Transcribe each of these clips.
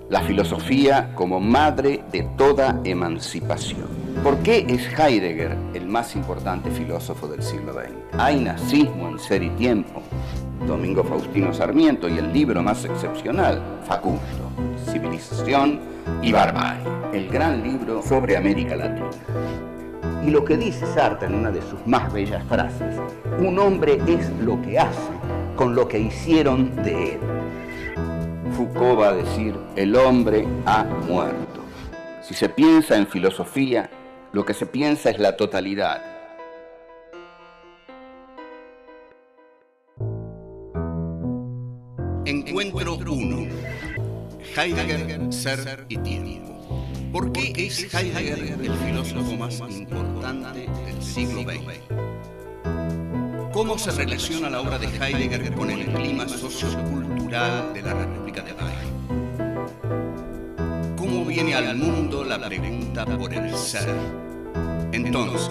La filosofía como madre de toda emancipación. ¿Por qué es Heidegger el más importante filósofo del siglo XX? ¿Hay nazismo en Ser y Tiempo? Domingo Faustino Sarmiento y el libro más excepcional, Facundo, Civilización y Barbarie, el gran libro sobre América Latina. Y lo que dice Sartre en una de sus más bellas frases, un hombre es lo que hace con lo que hicieron de él. Foucault va a decir, el hombre ha muerto. Si se piensa en filosofía, lo que se piensa es la totalidad. Encuentro 1. Heidegger, Ser y Tiempo. ¿Por qué es Heidegger el filósofo más importante del siglo XX? ¿Cómo se relaciona la obra de Heidegger con el clima sociocultural de la República de Weimar? ¿Cómo viene al mundo la pregunta por el ser? Entonces,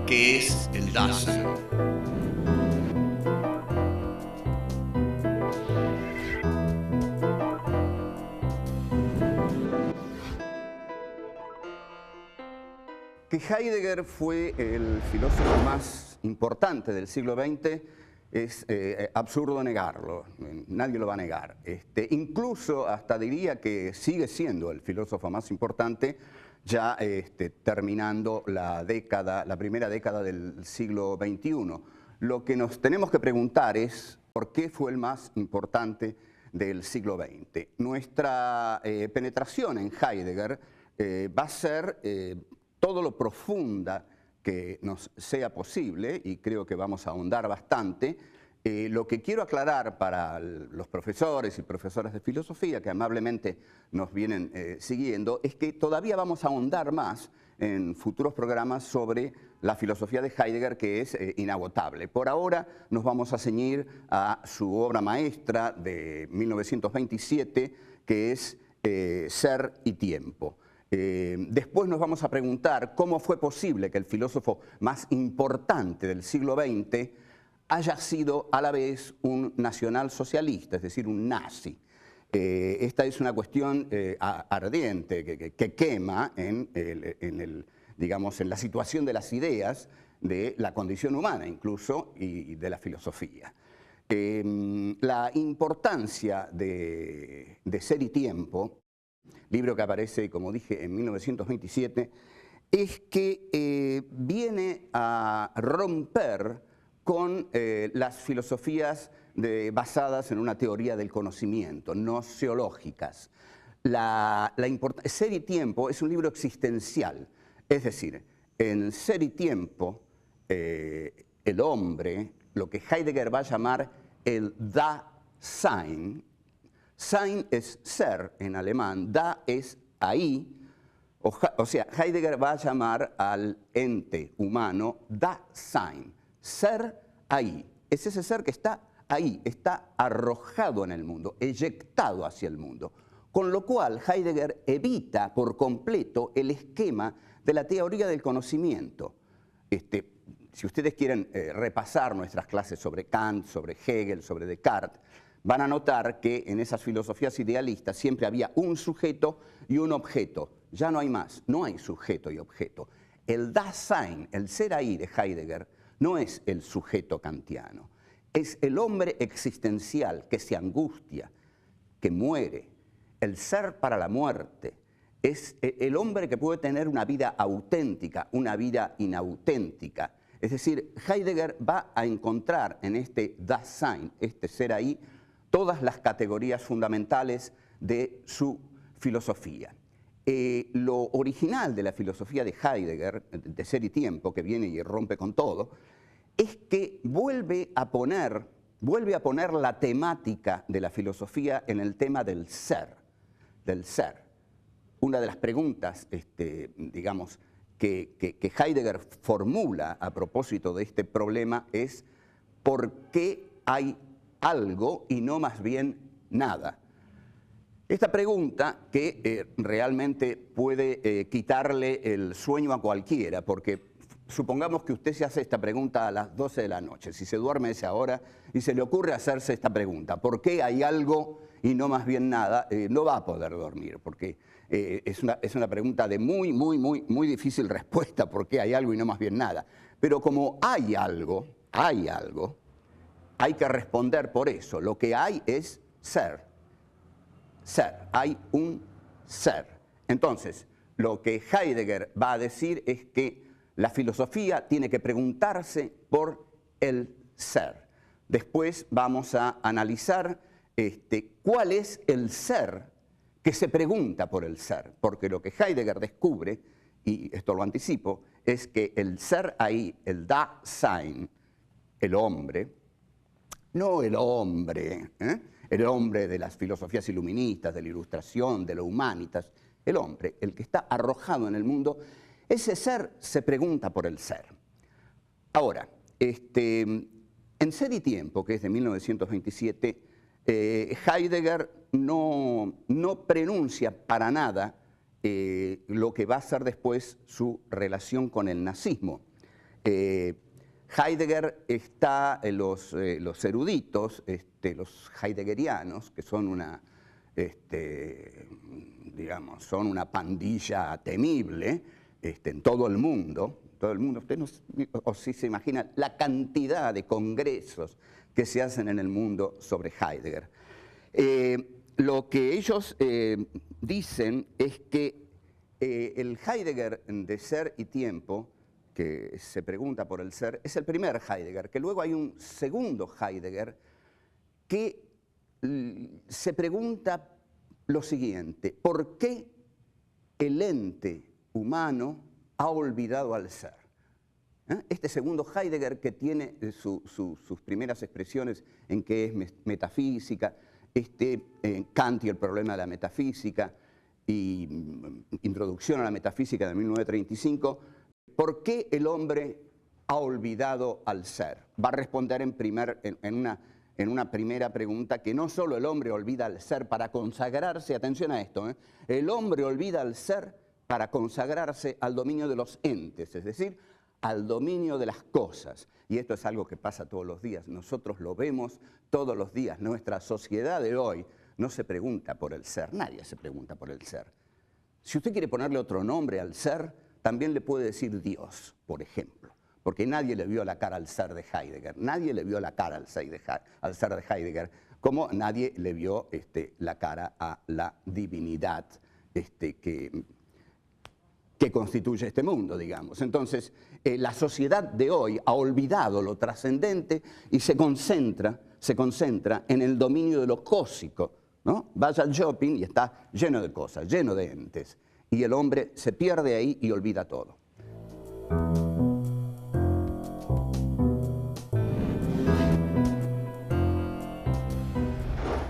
¿qué es el Dasein? Que Heidegger fue el filósofo más importante del siglo XX es absurdo negarlo, nadie lo va a negar. Incluso hasta diría que sigue siendo el filósofo más importante ya terminando la primera década del siglo XXI. Lo que nos tenemos que preguntar es ¿por qué fue el más importante del siglo XX? Nuestra penetración en Heidegger va a ser todo lo profunda que nos sea posible, y creo que vamos a ahondar bastante. Lo que quiero aclarar para los profesores y profesoras de filosofía que amablemente nos vienen siguiendo, es que todavía vamos a ahondar más en futuros programas sobre la filosofía de Heidegger, que es inagotable. Por ahora nos vamos a ceñir a su obra maestra de 1927, que es Ser y Tiempo. Después nos vamos a preguntar cómo fue posible que el filósofo más importante del siglo XX haya sido a la vez un nacionalsocialista, es decir, un nazi. Esta es una cuestión ardiente que quema digamos, en la situación de las ideas de la condición humana incluso y de la filosofía. La importancia de Ser y Tiempo, libro que aparece, como dije, en 1927, es que viene a romper con las filosofías basadas en una teoría del conocimiento, noceológicas. Ser y Tiempo es un libro existencial, es decir, en Ser y Tiempo, el hombre, lo que Heidegger va a llamar el Dasein. Sein es ser en alemán, da es ahí, o sea, Heidegger va a llamar al ente humano Dasein, ser ahí. Es ese ser que está ahí, está arrojado en el mundo, eyectado hacia el mundo. Con lo cual Heidegger evita por completo el esquema de la teoría del conocimiento. Si ustedes quieren repasar nuestras clases sobre Kant, sobre Hegel, sobre Descartes, van a notar que en esas filosofías idealistas siempre había un sujeto y un objeto. Ya no hay más, no hay sujeto y objeto. El Dasein, el ser ahí de Heidegger, no es el sujeto kantiano. Es el hombre existencial que se angustia, que muere. El ser para la muerte. Es el hombre que puede tener una vida auténtica, una vida inauténtica. Es decir, Heidegger va a encontrar en este Dasein, este ser ahí, todas las categorías fundamentales de su filosofía. Lo original de la filosofía de Heidegger, de Ser y Tiempo, que viene y rompe con todo, es que vuelve a poner la temática de la filosofía en el tema del ser. Una de las preguntas, digamos, que Heidegger formula a propósito de este problema es ¿por qué hay algo y no más bien nada? Esta pregunta que realmente puede quitarle el sueño a cualquiera, porque supongamos que usted se hace esta pregunta a las 12 de la noche, si se duerme a esa hora y se le ocurre hacerse esta pregunta, ¿por qué hay algo y no más bien nada, no va a poder dormir, porque es una pregunta de muy difícil respuesta, porque hay algo y no más bien nada. Pero como hay algo, hay que responder por eso. Lo que hay es ser. Ser, hay un ser. Entonces, lo que Heidegger va a decir es que la filosofía tiene que preguntarse por el ser. Después vamos a analizar cuál es el ser que se pregunta por el ser, porque lo que Heidegger descubre, y esto lo anticipo, es que el ser ahí, el Dasein, el hombre, no el hombre de las filosofías iluministas, de la Ilustración, de la Humanitas, el hombre, el que está arrojado en el mundo, ese ser se pregunta por el ser. Ahora, en Ser y Tiempo, que es de 1927, Heidegger no prenuncia para nada lo que va a ser después su relación con el nazismo. Heidegger está, los eruditos, los heideggerianos, que son digamos, son una pandilla temible en todo el mundo. Usted no, o si se imagina la cantidad de congresos que se hacen en el mundo sobre Heidegger. Lo que ellos dicen es que el Heidegger de Ser y Tiempo, que se pregunta por el ser, es el primer Heidegger, que luego hay un segundo Heidegger que se pregunta lo siguiente: ¿por qué el ente humano ha olvidado al ser? Este segundo Heidegger, que tiene sus primeras expresiones en qué es metafísica, Kant y el problema de la metafísica, y Introducción a la Metafísica de 1935, ¿por qué el hombre ha olvidado al ser? Va a responder en una primera pregunta que no solo el hombre olvida al ser para consagrarse, atención a esto, el hombre olvida al ser para consagrarse al dominio de los entes, es decir, al dominio de las cosas. Y esto es algo que pasa todos los días, nosotros lo vemos todos los días. Nuestra sociedad de hoy no se pregunta por el ser, nadie se pregunta por el ser. Si usted quiere ponerle otro nombre al ser, también le puede decir Dios, por ejemplo, porque nadie le vio la cara al ser de Heidegger, nadie le vio la cara al ser de Heidegger, como nadie le vio la cara a la divinidad que constituye este mundo, digamos. Entonces, la sociedad de hoy ha olvidado lo trascendente y se concentra en el dominio de lo cósico, ¿no? Vaya al shopping y está lleno de cosas, lleno de entes. Y el hombre se pierde ahí y olvida todo.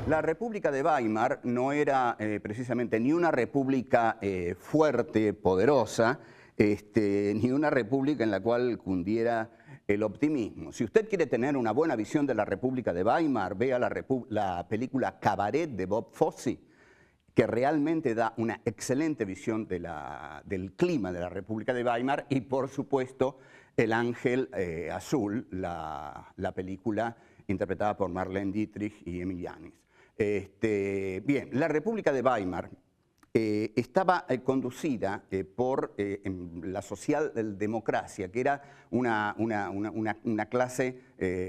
La República de Weimar no era precisamente ni una república fuerte, poderosa, ni una república en la cual cundiera el optimismo. Si usted quiere tener una buena visión de la República de Weimar, vea la película Cabaret de Bob Fosse, que realmente da una excelente visión del clima de la República de Weimar, y por supuesto El Ángel Azul, la película interpretada por Marlene Dietrich y Emil Jannings. Bien, la República de Weimar estaba conducida por la socialdemocracia, que era una clase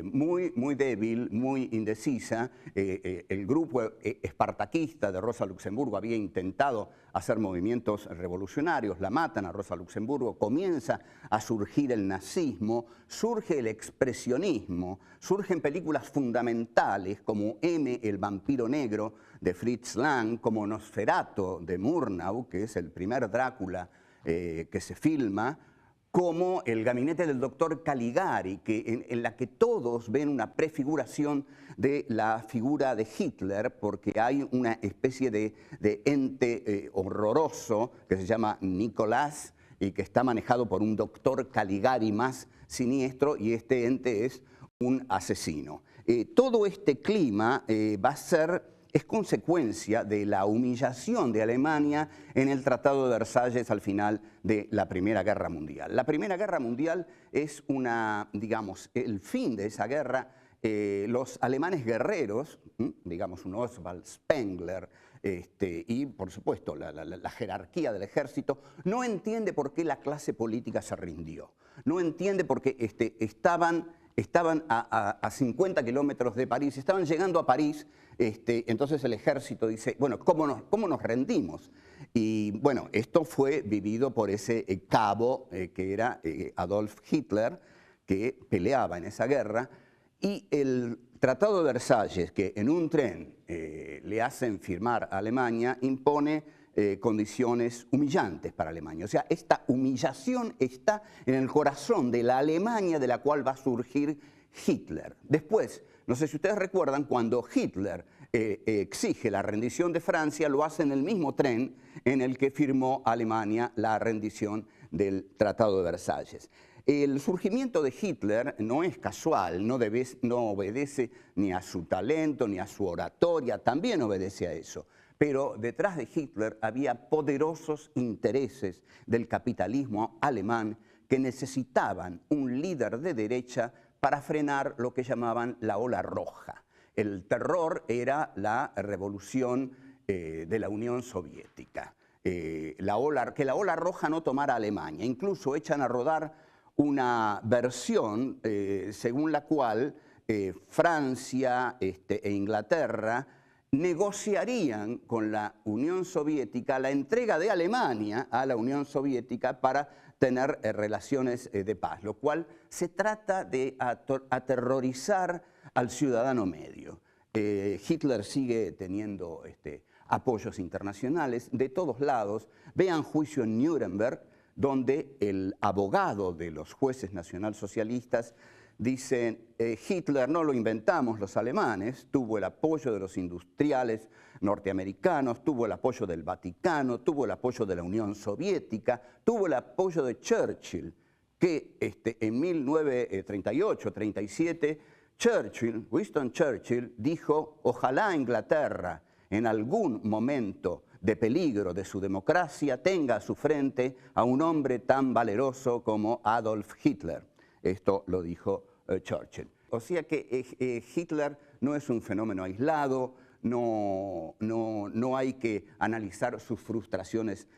muy débil, muy indecisa. El grupo espartaquista de Rosa Luxemburgo había intentado hacer movimientos revolucionarios, la matan a Rosa Luxemburgo, comienza a surgir el nazismo, surge el expresionismo, surgen películas fundamentales como M, el vampiro negro, de Fritz Lang, como Nosferatu de Murnau, que es el primer Drácula que se filma, como El gabinete del doctor Caligari, en la que todos ven una prefiguración de la figura de Hitler, porque hay una especie de ente horroroso que se llama Nicolás y que está manejado por un doctor Caligari más siniestro, y este ente es un asesino. Todo este clima es consecuencia de la humillación de Alemania en el Tratado de Versalles al final de la Primera Guerra Mundial. La Primera Guerra Mundial es digamos, el fin de esa guerra los alemanes guerreros, digamos un Oswald Spengler, y por supuesto la jerarquía del ejército, no entiende por qué la clase política se rindió. No entiende por qué estaban a 50 kilómetros de París, estaban llegando a París, entonces el ejército dice, bueno, ¿cómo nos rendimos? Y bueno, esto fue vivido por ese cabo que era Adolf Hitler, que peleaba en esa guerra, y el Tratado de Versalles, que en un tren le hacen firmar a Alemania, impone condiciones humillantes para Alemania. O sea, esta humillación está en el corazón de la Alemania de la cual va a surgir Hitler. Después, no sé si ustedes recuerdan, cuando Hitler exige la rendición de Francia, lo hace en el mismo tren en el que firmó Alemania la rendición del Tratado de Versalles. El surgimiento de Hitler no es casual, no obedece ni a su talento ni a su oratoria, también obedece a eso. Pero detrás de Hitler había poderosos intereses del capitalismo alemán que necesitaban un líder de derecha para frenar lo que llamaban la ola roja. El terror era la revolución de la Unión Soviética, que la ola roja no tomara a Alemania. Incluso echan a rodar una versión según la cual Francia e Inglaterra negociarían con la Unión Soviética la entrega de Alemania a la Unión Soviética para tener relaciones de paz, lo cual se trata de aterrorizar al ciudadano medio. Hitler sigue teniendo apoyos internacionales de todos lados. Vean Juicio en Nuremberg, donde el abogado de los jueces nacionalsocialistas dice, Hitler no lo inventamos los alemanes, tuvo el apoyo de los industriales norteamericanos, tuvo el apoyo del Vaticano, tuvo el apoyo de la Unión Soviética, tuvo el apoyo de Churchill, que en 1938-37, Winston Churchill dijo, ojalá Inglaterra en algún momento de peligro de su democracia tenga a su frente a un hombre tan valeroso como Adolf Hitler. Esto lo dijo Churchill. O sea que Hitler no es un fenómeno aislado, no hay que analizar sus frustraciones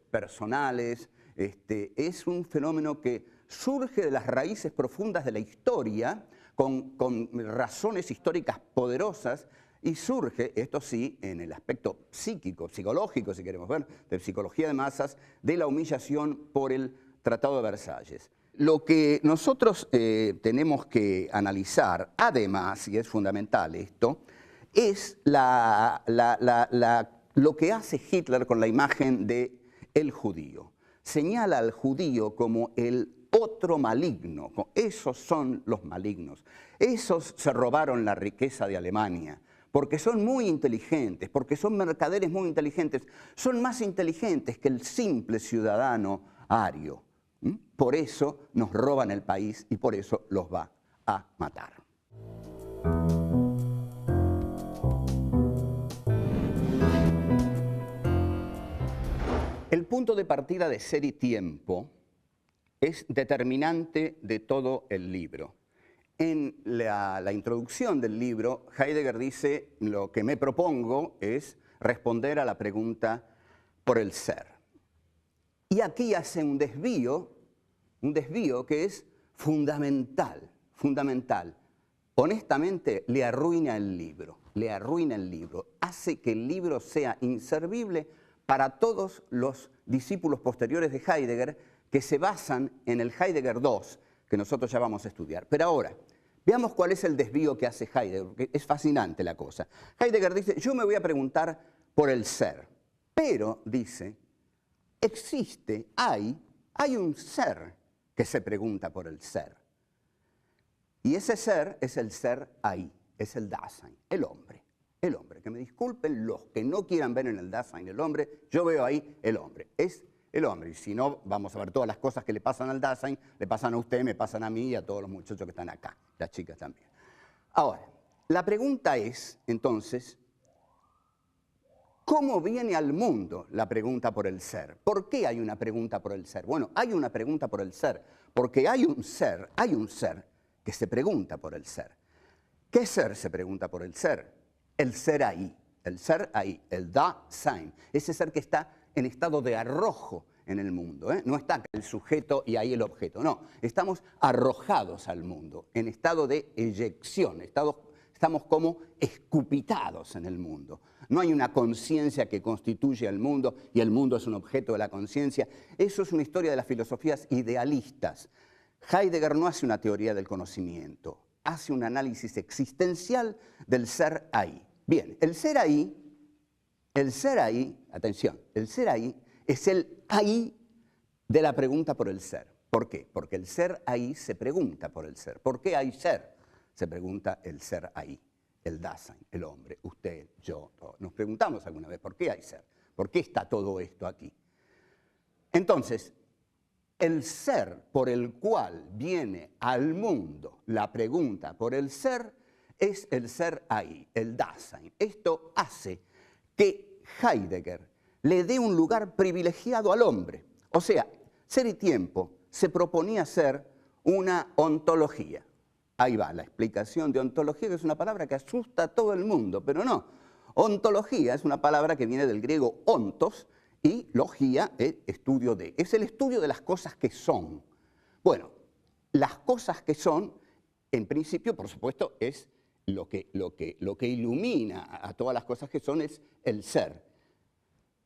personales. Es un fenómeno que surge de las raíces profundas de la historia, con razones históricas poderosas, y surge, esto sí, en el aspecto psíquico, psicológico, si queremos ver, de psicología de masas, de la humillación por el Tratado de Versalles. Lo que nosotros tenemos que analizar, además, y es fundamental esto, es lo que hace Hitler con la imagen del judío. Señala al judío como el otro maligno. Esos son los malignos. Esos se robaron la riqueza de Alemania, porque son muy inteligentes, porque son mercaderes muy inteligentes, son más inteligentes que el simple ciudadano ario. Por eso nos roban el país y por eso los va a matar. El punto de partida de Ser y Tiempo es determinante de todo el libro. En la introducción del libro, Heidegger dice, lo que me propongo es responder a la pregunta por el ser. Y aquí hace un desvío que es fundamental. Honestamente, le arruina el libro, hace que el libro sea inservible para todos los discípulos posteriores de Heidegger que se basan en el Heidegger II, que nosotros ya vamos a estudiar. Pero ahora, veamos cuál es el desvío que hace Heidegger, porque es fascinante la cosa. Heidegger dice, yo me voy a preguntar por el ser, pero dice, hay un ser que se pregunta por el ser. Y ese ser es el ser ahí, es el Dasein, el hombre. El hombre, que me disculpen los que no quieran ver en el Dasein el hombre, yo veo ahí el hombre, es el hombre. Y si no, vamos a ver todas las cosas que le pasan al Dasein, le pasan a usted, me pasan a mí y a todos los muchachos que están acá, las chicas también. Ahora, la pregunta es, entonces, ¿cómo viene al mundo la pregunta por el ser? ¿Por qué hay una pregunta por el ser? Bueno, hay una pregunta por el ser, porque hay un ser que se pregunta por el ser. ¿Qué ser? Se pregunta por el ser. El ser ahí, el Dasein, ese ser que está en estado de arrojo en el mundo, ¿eh? No está acá el sujeto y ahí el objeto, no. Estamos arrojados al mundo, en estado de eyección, estamos como escupitados en el mundo. No hay una conciencia que constituye al mundo y el mundo es un objeto de la conciencia. Eso es una historia de las filosofías idealistas. Heidegger no hace una teoría del conocimiento, hace un análisis existencial del ser ahí. Bien, el ser ahí, atención, el ser ahí es el ahí de la pregunta por el ser. ¿Por qué? Porque el ser ahí se pregunta por el ser. ¿Por qué hay ser? Se pregunta el ser ahí, el Dasein, el hombre, usted, yo, todos. Nos preguntamos alguna vez, ¿por qué hay ser? ¿Por qué está todo esto aquí? Entonces, el ser por el cual viene al mundo la pregunta por el ser es el ser ahí, el Dasein. Esto hace que Heidegger le dé un lugar privilegiado al hombre. O sea, Ser y Tiempo se proponía ser una ontología. Ahí va la explicación de ontología, que es una palabra que asusta a todo el mundo, pero no. Ontología es una palabra que viene del griego ontos y logía, estudio de. Es el estudio de las cosas que son. Bueno, las cosas que son, en principio, por supuesto, es lo que ilumina a todas las cosas que son es el ser.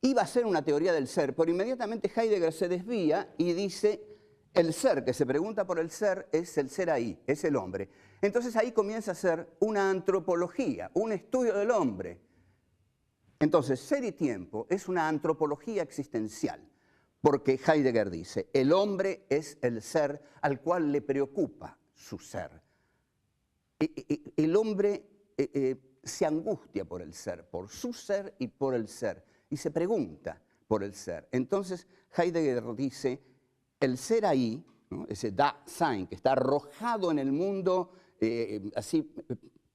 Iba a ser una teoría del ser, pero inmediatamente Heidegger se desvía y dice, el ser que se pregunta por el ser es el ser ahí, es el hombre. Entonces ahí comienza a ser una antropología, un estudio del hombre. Entonces, Ser y Tiempo es una antropología existencial, porque Heidegger dice, el hombre es el ser al cual le preocupa su ser. El hombre se angustia por el ser, por su ser y por el ser, y se pregunta por el ser. Entonces Heidegger dice, el ser ahí, ¿no? Ese Dasein que está arrojado en el mundo, así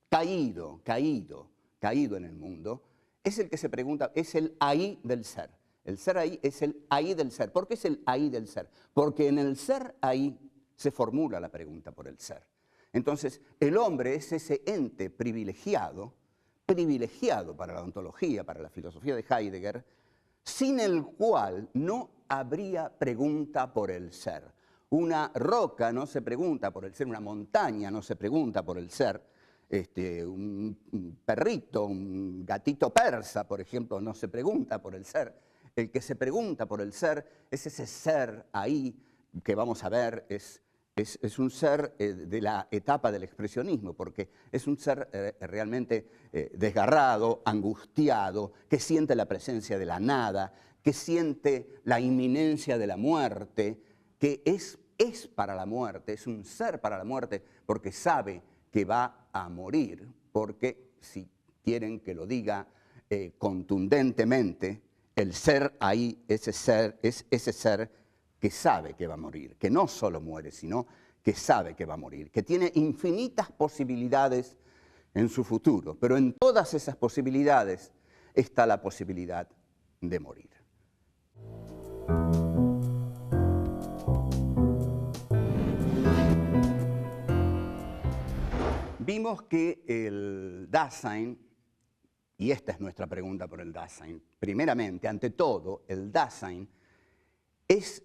caído en el mundo, es el que se pregunta, es el ahí del ser. El ser ahí es el ahí del ser. ¿Por qué es el ahí del ser? Porque en el ser ahí se formula la pregunta por el ser. Entonces, el hombre es ese ente privilegiado para la ontología, para la filosofía de Heidegger, sin el cual no habría pregunta por el ser. Una roca no se pregunta por el ser, una montaña no se pregunta por el ser, un perrito, un gatito persa, por ejemplo, no se pregunta por el ser. El que se pregunta por el ser es ese ser ahí que vamos a ver, es un ser de la etapa del expresionismo, porque es un ser realmente desgarrado, angustiado, que siente la presencia de la nada, que siente la inminencia de la muerte, que es para la muerte, es un ser para la muerte, porque sabe que va a morir, porque si quieren que lo diga contundentemente, el ser ahí, ese ser, es ese ser que sabe que va a morir, que no solo muere, sino que sabe que va a morir, que tiene infinitas posibilidades en su futuro, pero en todas esas posibilidades está la posibilidad de morir. Vimos que el Dasein, y esta es nuestra pregunta por el Dasein, primeramente, ante todo, el Dasein es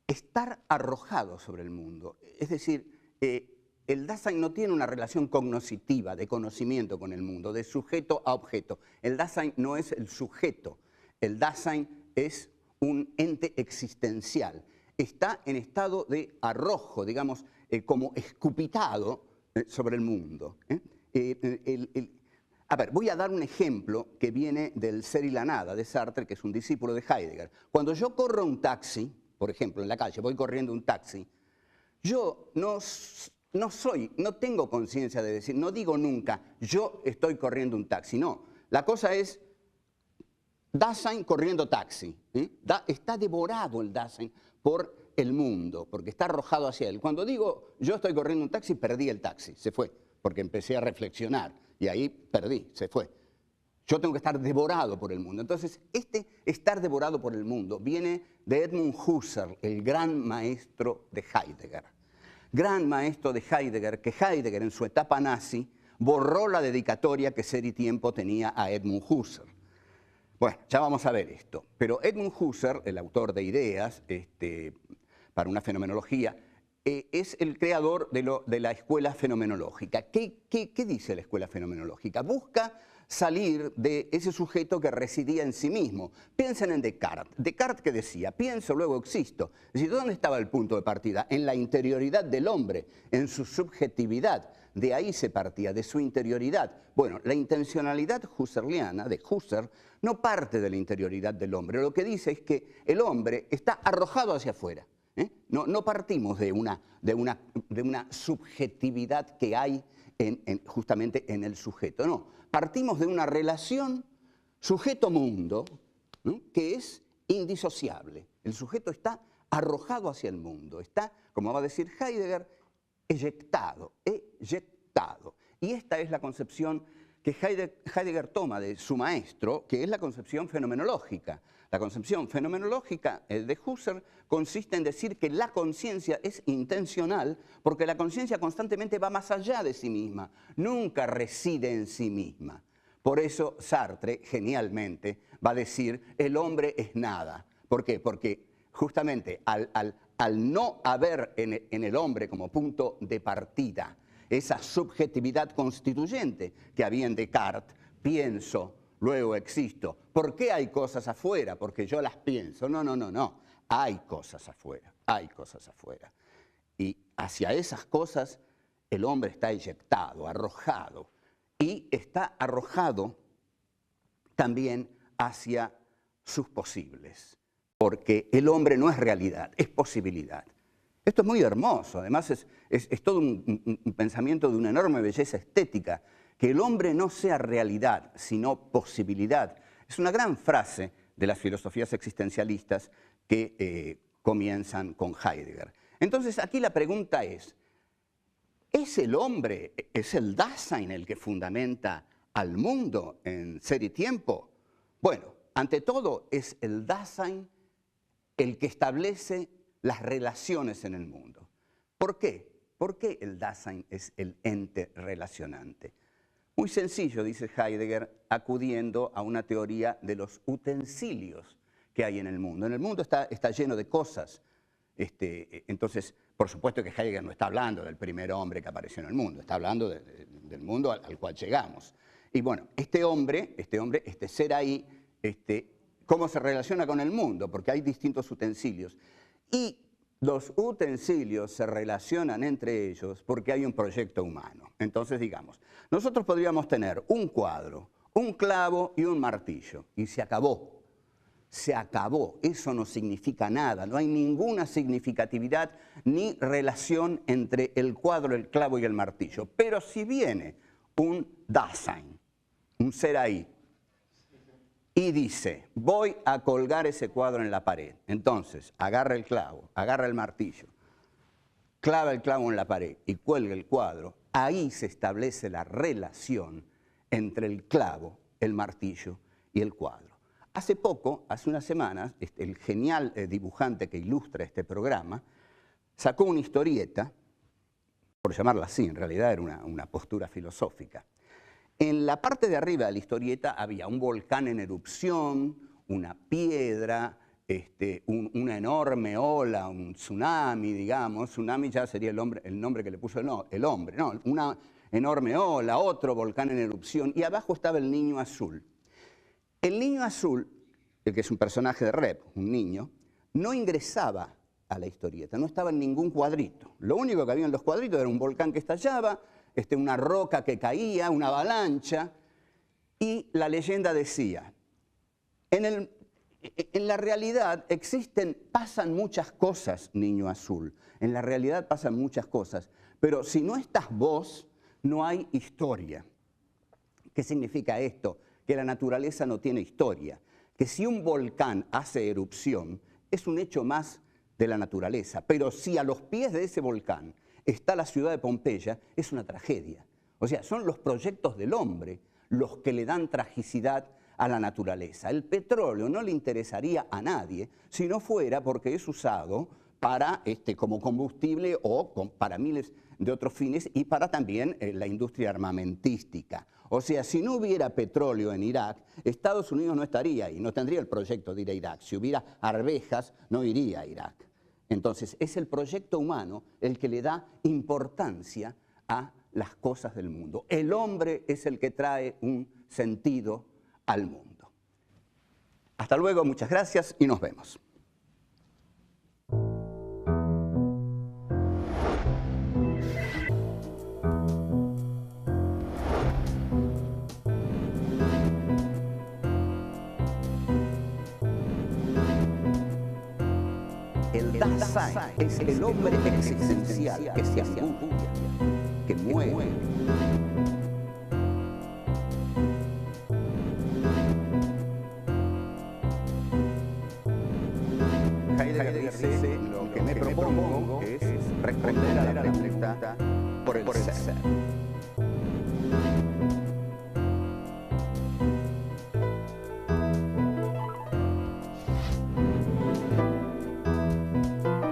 estar arrojado sobre el mundo. Es decir, el Dasein no tiene una relación cognoscitiva, de conocimiento con el mundo, de sujeto a objeto. El Dasein no es el sujeto, el Dasein es un ente existencial. Está en estado de arrojo, digamos, como escupitado sobre el mundo. A ver, voy a dar un ejemplo que viene del Ser y la Nada, de Sartre, que es un discípulo de Heidegger. Cuando yo corro un taxi, por ejemplo, en la calle, voy corriendo un taxi, yo no tengo conciencia de decir, no digo nunca, yo estoy corriendo un taxi. No, la cosa es Dasein corriendo taxi. Está devorado el Dasein por el mundo, porque está arrojado hacia él. Cuando digo yo estoy corriendo un taxi, perdí el taxi, se fue, porque empecé a reflexionar y ahí perdí, se fue. Yo tengo que estar devorado por el mundo. Entonces, este estar devorado por el mundo viene de Edmund Husserl, el gran maestro de Heidegger. Gran maestro de Heidegger, que Heidegger en su etapa nazi borró la dedicatoria que Ser y Tiempo tenía a Edmund Husserl. Bueno, ya vamos a ver esto. Pero Edmund Husserl, el autor de Ideas para una fenomenología, es el creador de la escuela fenomenológica. ¿Qué dice la escuela fenomenológica? Busca salir de ese sujeto que residía en sí mismo. Piensen en Descartes. Descartes que decía, pienso, luego existo. Es decir, ¿dónde estaba el punto de partida? En la interioridad del hombre, en su subjetividad. De ahí se partía, de su interioridad. Bueno, la intencionalidad husserliana de Husserl no parte de la interioridad del hombre. Lo que dice es que el hombre está arrojado hacia afuera. No partimos de una subjetividad que hay justamente en el sujeto, no. Partimos de una relación sujeto-mundo, ¿no?, que es indisociable. El sujeto está arrojado hacia el mundo, está, como va a decir Heidegger, eyectado. Y esta es la concepción que Heidegger toma de su maestro, que es la concepción fenomenológica. La concepción fenomenológica de Husserl consiste en decir que la conciencia es intencional porque la conciencia constantemente va más allá de sí misma, nunca reside en sí misma. Por eso Sartre, genialmente, va a decir el hombre es nada. ¿Por qué? Porque justamente al no haber en el hombre como punto de partida esa subjetividad constituyente que había en Descartes, pienso, luego existo. ¿Por qué hay cosas afuera? Porque yo las pienso. No. Hay cosas afuera, hay cosas afuera. Y hacia esas cosas el hombre está eyectado, arrojado. Y está arrojado también hacia sus posibles. Porque el hombre no es realidad, es posibilidad. Esto es muy hermoso, además es todo un pensamiento de una enorme belleza estética. Que el hombre no sea realidad, sino posibilidad. Es una gran frase de las filosofías existencialistas que comienzan con Heidegger. Entonces aquí la pregunta es el hombre, es el Dasein el que fundamenta al mundo en Ser y Tiempo? Bueno, ante todo es el Dasein el que establece las relaciones en el mundo. ¿Por qué? ¿Por qué el Dasein es el ente relacionante? Muy sencillo, dice Heidegger, acudiendo a una teoría de los utensilios que hay en el mundo. En el mundo está lleno de cosas. Entonces, por supuesto que Heidegger no está hablando del primer hombre que apareció en el mundo, está hablando del mundo al cual llegamos. Y bueno, este ser ahí, ¿cómo se relaciona con el mundo? Porque hay distintos utensilios. Y los utensilios se relacionan entre ellos porque hay un proyecto humano. Entonces, digamos, nosotros podríamos tener un cuadro, un clavo y un martillo, y se acabó. Se acabó. Eso no significa nada. No hay ninguna significatividad ni relación entre el cuadro, el clavo y el martillo. Pero si viene un Dasein, un ser ahí, y dice, voy a colgar ese cuadro en la pared. Entonces, agarra el clavo, agarra el martillo, clava el clavo en la pared y cuelga el cuadro. Ahí se establece la relación entre el clavo, el martillo y el cuadro. Hace poco, hace unas semanas, el genial dibujante que ilustra este programa sacó una historieta, por llamarla así, en realidad era una postura filosófica. En la parte de arriba de la historieta había un volcán en erupción, una piedra, una enorme ola, un tsunami, digamos. Tsunami ya sería el nombre que le puso el hombre, ¿no? Una enorme ola, otro volcán en erupción, y abajo estaba el niño azul. El niño azul, el que es un personaje de Rep, un niño, no ingresaba a la historieta, no estaba en ningún cuadrito. Lo único que había en los cuadritos era un volcán que estallaba, una roca que caía, una avalancha, y la leyenda decía, en la realidad pasan muchas cosas, niño azul, en la realidad pasan muchas cosas, pero si no estás vos, no hay historia. ¿Qué significa esto? Que la naturaleza no tiene historia, que si un volcán hace erupción, es un hecho más de la naturaleza, pero si a los pies de ese volcán está la ciudad de Pompeya, es una tragedia. O sea, son los proyectos del hombre los que le dan tragicidad a la naturaleza. El petróleo no le interesaría a nadie si no fuera porque es usado para, como combustible o para miles de otros fines y para también la industria armamentística. O sea, si no hubiera petróleo en Irak, Estados Unidos no estaría ahí, no tendría el proyecto de ir a Irak. Si hubiera arvejas, no iría a Irak. Entonces, es el proyecto humano el que le da importancia a las cosas del mundo. El hombre es el que trae un sentido al mundo. Hasta luego, muchas gracias y nos vemos. El Dasein es el hombre existencial que se angustia, que muere. Heidegger dice, lo que me propongo es responder a la pregunta por el ser.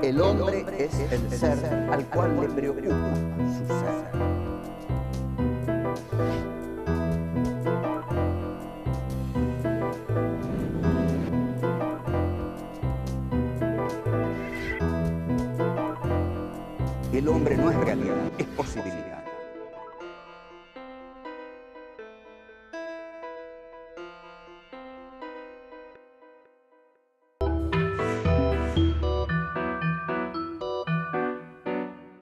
El hombre es el ser al cual le preocupa su ser. El hombre no es realidad, es posibilidad.